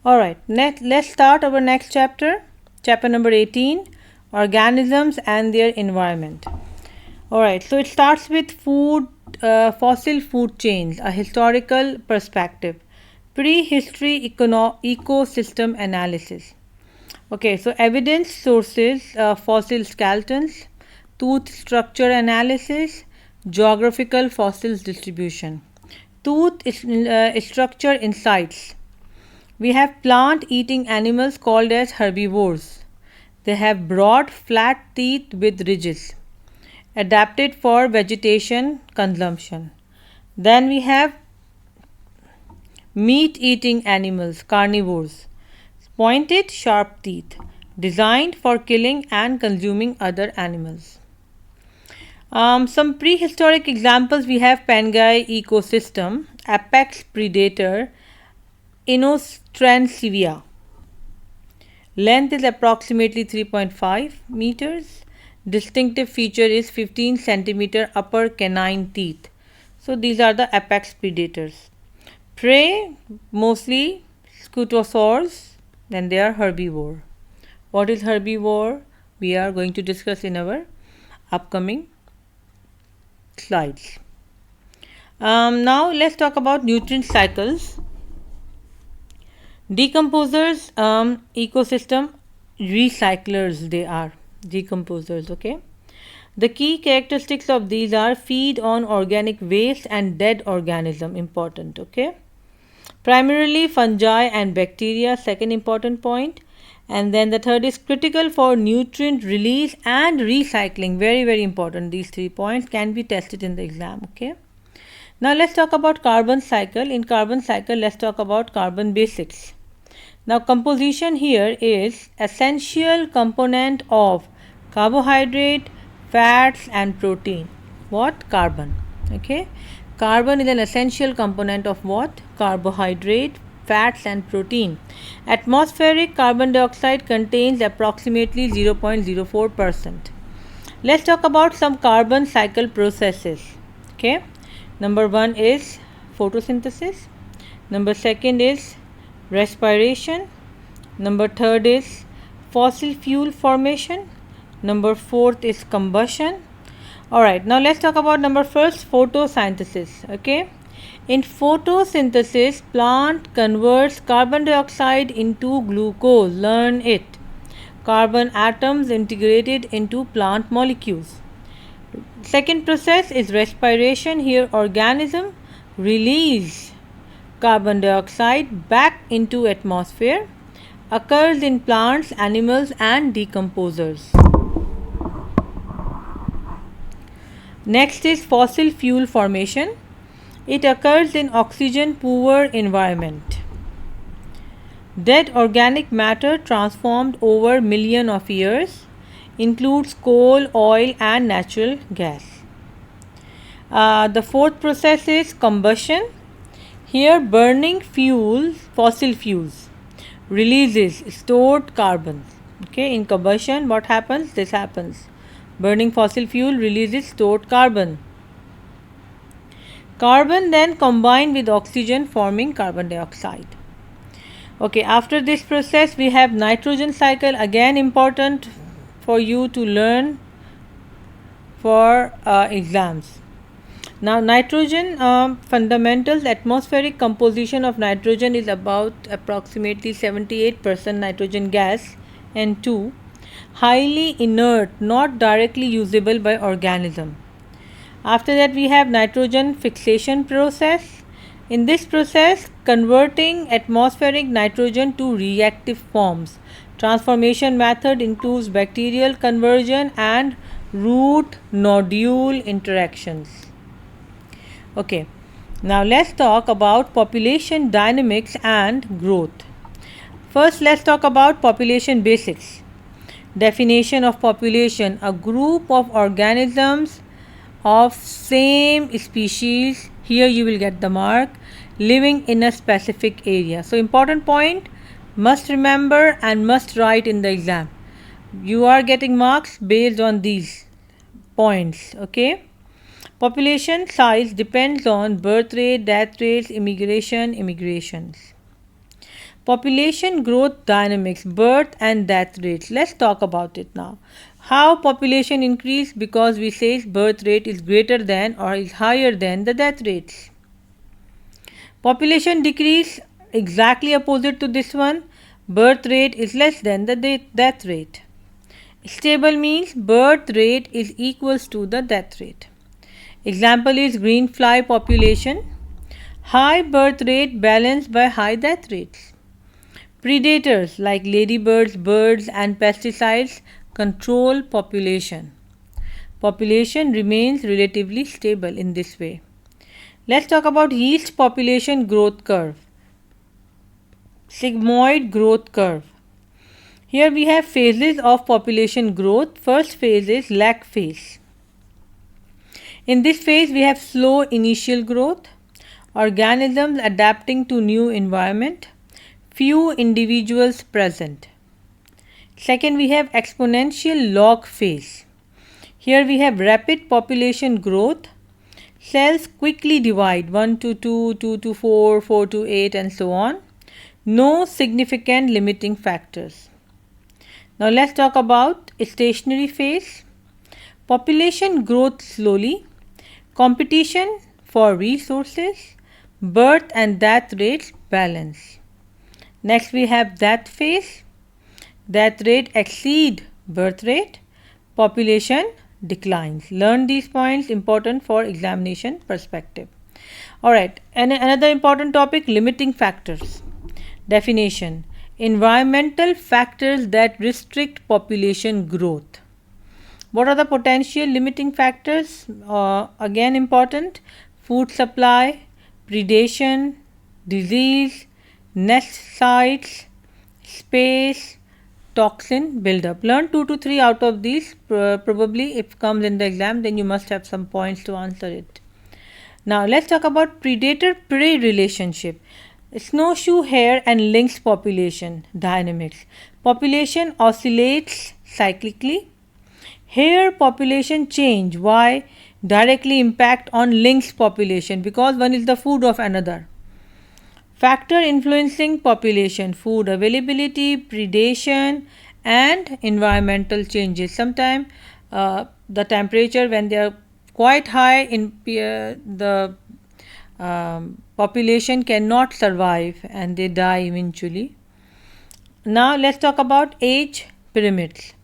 Alright, let's start our next chapter. Chapter number 18, Organisms and their environment. Alright, so it starts with fossil food chains, a historical perspective, prehistory ecosystem analysis. Okay, so evidence sources, fossil skeletons, tooth structure analysis, geographical fossils distribution, tooth structure insights. We have plant-eating animals called as herbivores. They have broad, flat teeth with ridges, adapted for vegetation consumption. Then we have meat-eating animals, carnivores, pointed, sharp teeth, designed for killing and consuming other animals. Some prehistoric examples, we have Pangaea ecosystem, apex predator, Inostrancevia. Length is approximately 3.5 meters. Distinctive feature is 15 centimeter upper canine teeth. So these are the apex predators. Prey, mostly scutosaurs, then they are herbivore. What is herbivore? We are going to discuss in our upcoming slides. Now let's talk about nutrient cycles. Decomposers, ecosystem recyclers, they are decomposers. Okay, the key characteristics of these are feed on organic waste and dead organism, important. Okay, primarily fungi and bacteria, second important point. And then the third is critical for nutrient release and recycling, very important. These 3 points can be tested in the exam. Okay, now let's talk about carbon cycle. In carbon cycle, let's talk about carbon basics. Now composition here is essential component of carbohydrate, fats and protein. What? Carbon. Okay, carbon is an essential component of what? Carbohydrate, fats and protein. Atmospheric carbon dioxide contains approximately 0.04%. Let's talk about some carbon cycle processes. Okay, number 1 is photosynthesis, number 2 is respiration, number 3 is fossil fuel formation, number 4 is combustion. Alright, now let's talk about number 1, photosynthesis. Okay, in photosynthesis, plant converts carbon dioxide into glucose. Learn it. Carbon atoms integrated into plant molecules. Second process is respiration. Here organism release carbon dioxide back into atmosphere, occurs in plants, animals and decomposers. Next is fossil fuel formation. It occurs in oxygen poor environment. Dead organic matter transformed over millions of years, includes coal, oil and natural gas. The fourth process is combustion. Here burning fuels, fossil fuels, releases stored carbon. Okay, in combustion what happens? This happens. Burning fossil fuel releases stored carbon. Carbon then combined with oxygen forming carbon dioxide. Okay, after this process we have nitrogen cycle, again important for you to learn for exams. Now nitrogen fundamentals, atmospheric composition of nitrogen is about approximately 78% nitrogen gas, N2, highly inert, not directly usable by organism. After that we have nitrogen fixation process. In this process, converting atmospheric nitrogen to reactive forms. Transformation method includes bacterial conversion and root nodule interactions. Okay, now let's talk about population dynamics and growth. First, let's talk about population basics. Definition of population: a group of organisms of same species, here you will get the mark, living in a specific area. So important point, must remember and must write in the exam. You are getting marks based on these points. Okay, population size depends on birth rate, death rates, immigrations. Population growth dynamics, birth and death rates. Let's talk about it now. How population increase? Because we say birth rate is greater than or is higher than the death rates. Population decrease, exactly opposite to this one. Birth rate is less than the death rate. Stable means birth rate is equals to the death rate. Example is green fly population. High birth rate balanced by high death rates. Predators like ladybirds, birds and pesticides control population. Population remains relatively stable in this way. Let's talk about yeast population growth curve. Sigmoid growth curve. Here we have phases of population growth. First phase is lag phase. In this phase we have slow initial growth, organisms adapting to new environment, few individuals present. Second, we have exponential log phase. Here we have rapid population growth. Cells quickly divide 1 to 2, 2 to 4, 4 to 8 and so on. No significant limiting factors. Now let's talk about stationary phase. Population growth slowly. Competition for resources. Birth and death rates balance. Next we have death phase. Death rate exceed birth rate. Population declines. Learn these points, important for examination perspective. Alright, and another important topic, limiting factors. Definition: environmental factors that restrict population growth. What are the potential limiting factors? Again important: food supply, predation, disease, nest sites, space, toxin buildup. Learn 2 to 3 out of these. Probably if comes in the exam, then you must have some points to answer it. Now let's talk about predator-prey relationship. Snowshoe hare and lynx population dynamics. Population oscillates cyclically. Hare population change. Why? Directly impact on lynx population because one is the food of another. Factor influencing population: food availability, predation and environmental changes. Sometimes the temperature, when they are quite high, in the population cannot survive and they die eventually. Now let's talk about age pyramids.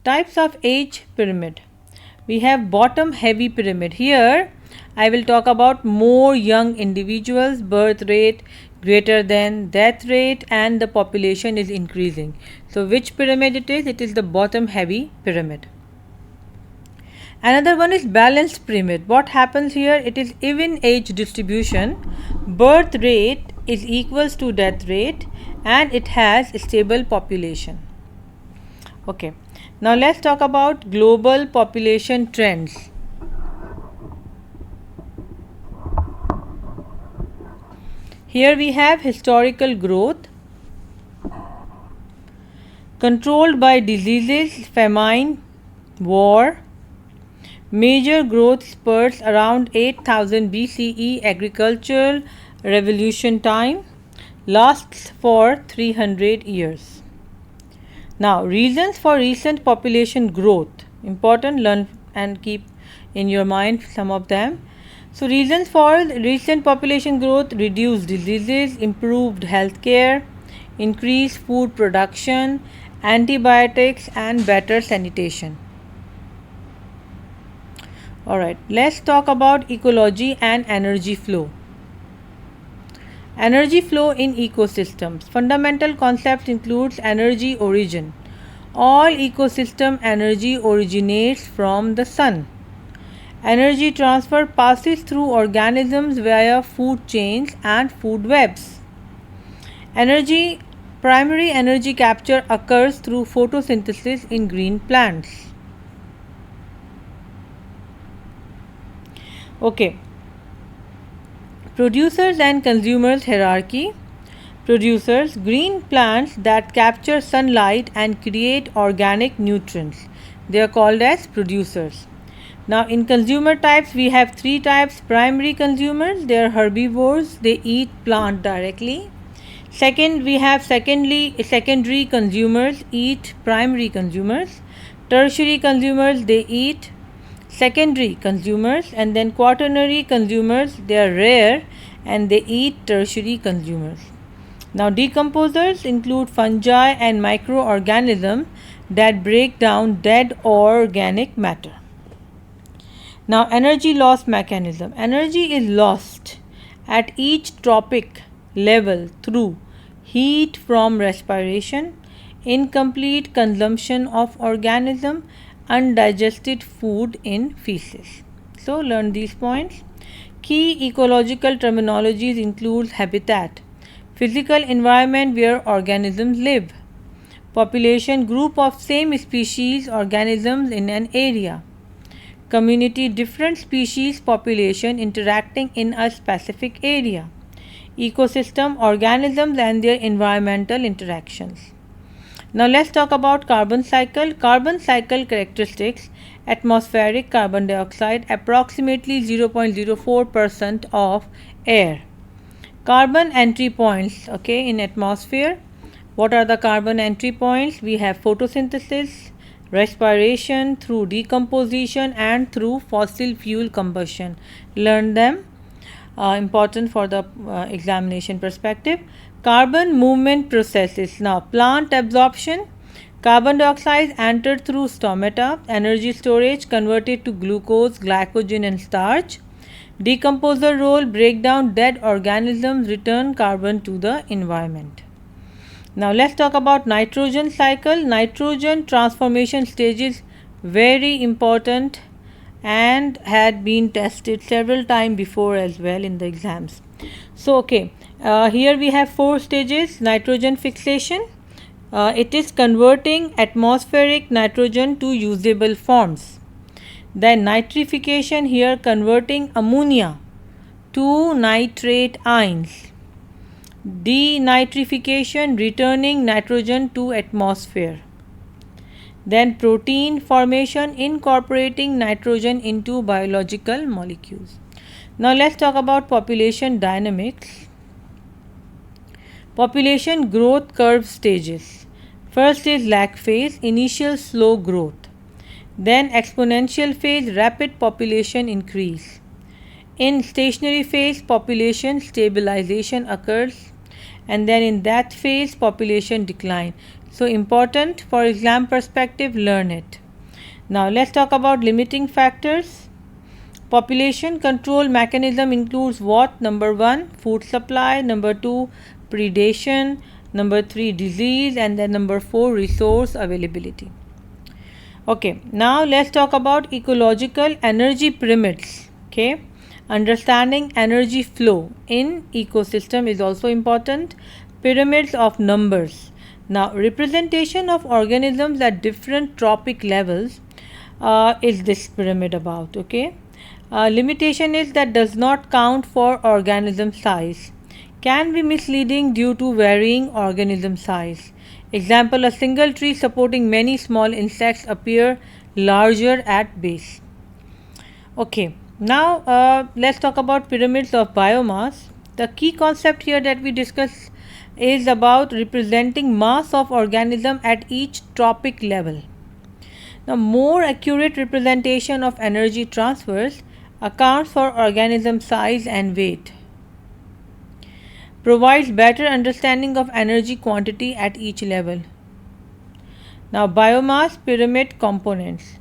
Types of age pyramid. We have bottom heavy pyramid. Here I will talk about more young individuals, birth rate greater than death rate and the population is increasing. So which pyramid it is? It is the bottom heavy pyramid. Another one is balanced pyramid. What happens here? It is even age distribution. Birth rate is equals to death rate and it has a stable population. Okay. Now let's talk about global population trends. Here we have historical growth controlled by diseases, famine, war. Major growth spurts around 8000 BCE. Agricultural revolution time lasts for 300 years. Now reasons for recent population growth. Important, learn and keep in your mind some of them. So reasons for recent population growth: reduced diseases, improved healthcare, increased food production, antibiotics and better sanitation. Alright, let's talk about ecology and energy flow. Energy flow in ecosystems. Fundamental concepts includes energy origin. All ecosystem energy originates from the sun. Energy transfer passes through organisms via food chains and food webs. Primary energy capture occurs through photosynthesis in green plants. Okay. Producers and consumers hierarchy. Producers: green plants that capture sunlight and create organic nutrients. They are called as producers. Now in consumer types we have 3 types. Primary consumers, they are herbivores, they eat plant directly. Second, we have secondary consumers eat primary consumers. Tertiary consumers, they eat secondary consumers, and then quaternary consumers, they are rare and they eat tertiary consumers. Now decomposers include fungi and microorganisms that break down dead organic matter. Now energy loss mechanism. Energy is lost at each trophic level through heat from respiration, incomplete consumption of organism, undigested food in feces. So learn these points. Key ecological terminologies include habitat, physical environment where organisms live, population group of same species organisms in an area, community different species population interacting in a specific area, ecosystem organisms and their environmental interactions. Now let's talk about carbon cycle. Carbon cycle characteristics: atmospheric carbon dioxide approximately 0.04% of air. Carbon entry points, okay, in atmosphere. What are the carbon entry points? We have photosynthesis, respiration through decomposition and through fossil fuel combustion. Learn them, important for the examination perspective. Carbon movement processes. Now plant absorption, carbon dioxide entered through stomata, energy storage converted to glucose, glycogen and starch. Decomposer role, break down dead organisms, return carbon to the environment. Now let's talk about nitrogen cycle. Nitrogen transformation stages, very important and had been tested several times before as well in the exams. So okay, here we have 4 stages. Nitrogen fixation, it is converting atmospheric nitrogen to usable forms. Then nitrification, here converting ammonia to nitrate ions. Denitrification, returning nitrogen to atmosphere. Then protein formation, incorporating nitrogen into biological molecules. Now let's talk about population dynamics. Population growth curve stages. First is lag phase, initial slow growth. Then exponential phase, rapid population increase. In stationary phase, population stabilization occurs, and then in that phase, population decline. So important for exam perspective, learn it. Now let's talk about limiting factors. Population control mechanism includes what? Number 1, food supply. Number 2, predation. Number 3, disease. And then number 4, resource availability. Okay, now let's talk about ecological energy pyramids. Okay, understanding energy flow in ecosystem is also important. Pyramids of numbers. Now representation of organisms at different trophic levels is this pyramid about. Okay, limitation is that does not count for organism size, can be misleading due to varying organism size. Example, a single tree supporting many small insects appear larger at base. Okay, now let's talk about pyramids of biomass. The key concept here that we discuss is about representing mass of organism at each trophic level. Now, more accurate representation of energy transfers accounts for organism size and weight, provides better understanding of energy quantity at each level. Now, biomass pyramid components.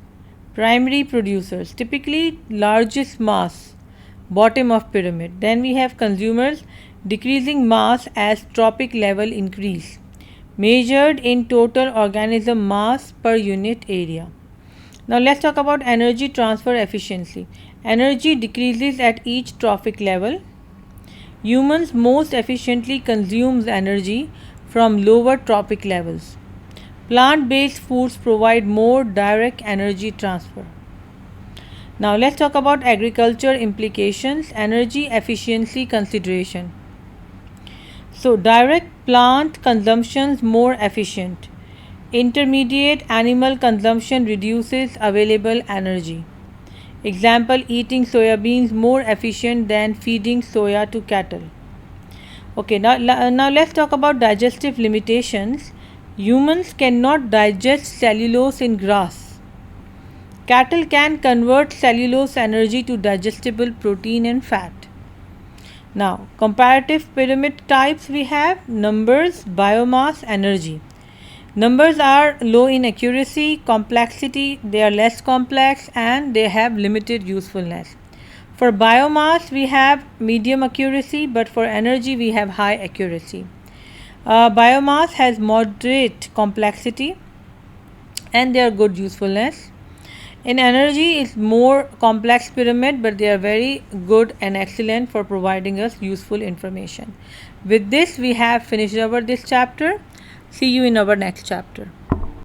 Primary producers, typically largest mass, bottom of pyramid. Then we have consumers, decreasing mass as trophic level increase, measured in total organism mass per unit area. Now let's talk about energy transfer efficiency. Energy decreases at each trophic level. Humans most efficiently consumes energy from lower trophic levels. Plant-based foods provide more direct energy transfer. Now let's talk about agriculture implications, energy efficiency consideration. So direct plant consumption more efficient. Intermediate animal consumption reduces available energy. Example, eating soya beans more efficient than feeding soya to cattle. Okay, now let's talk about digestive limitations. Humans cannot digest cellulose in grass. Cattle can convert cellulose energy to digestible protein and fat. Now, comparative pyramid types we have numbers, biomass, energy. Numbers are low in accuracy, complexity, they are less complex, and they have limited usefulness. For biomass, we have medium accuracy, but for energy, we have high accuracy. Biomass has moderate complexity and they are good usefulness. In energy, it's more complex pyramid, but they are very good and excellent for providing us useful information. With this, we have finished our this chapter. See you in our next chapter.